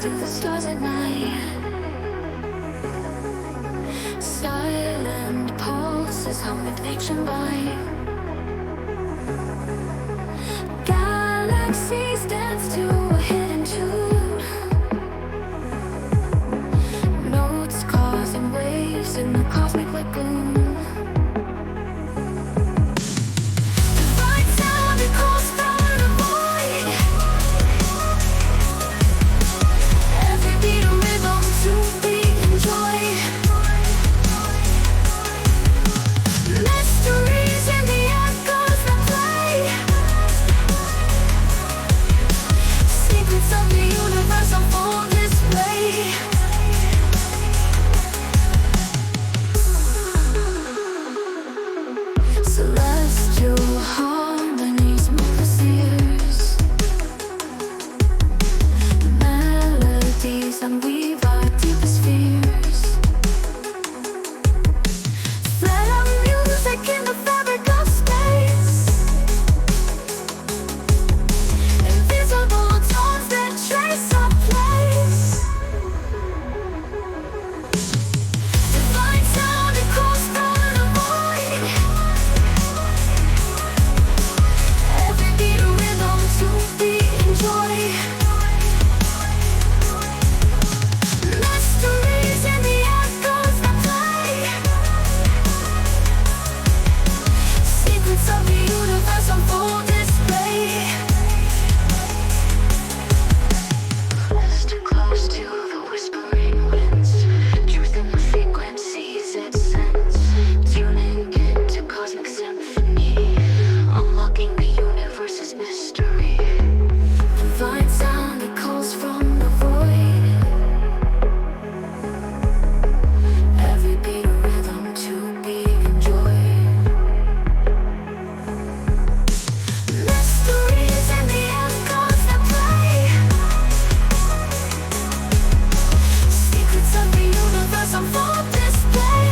through the stars at night. Silent pulses hum with nature by. Galaxies dance to a hidden tune. Notes causing waves in the cosmic lagoon. Divine sound that calls from the void. Every beat a rhythm to be enjoyed. Mysteries in the echoes that play. Secrets of the universe on full display. Celestial harmonies move the ears. Melodies unweave our deepest fears. Thread of music in the fabric of space. Invisible tones that trace our place. Divine sound that calls from the void. Every beat a rhythm to be enjoyed. Mysteries in the echoes that play. Secrets of the universe on full display. Too close to the whispering winds. Truth in the frequencies it sends. Tuning into cosmic symphony. Unlocking the universe's mystery. Divine sound that calls from the void. Every beat a rhythm to be enjoyed. Mysteries in the echoes that play. Secrets of the universe on full display.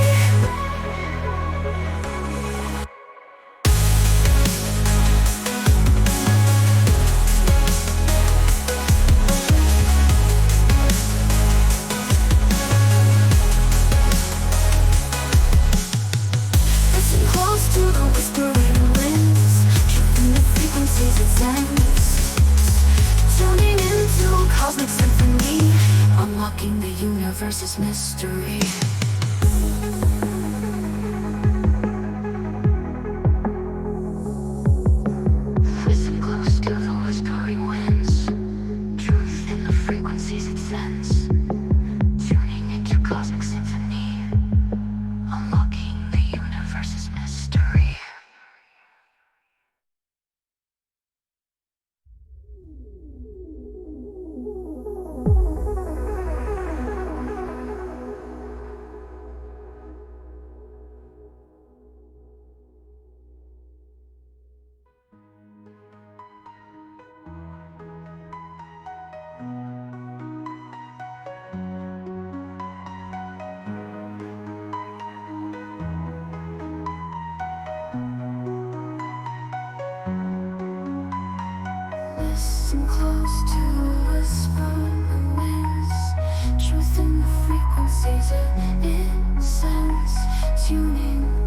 Listen close to the whispering winds. Truth in the frequencies it sends. Tuning into cosmic symphony. Unlocking the universe's mystery. Listen close to the whispering winds. Truth in the frequencies it sends. Tuning into cosmic symphony. Unlocking the universe's mystery. Listen close to the whispering winds. Truth in the frequencies it sends. Tuning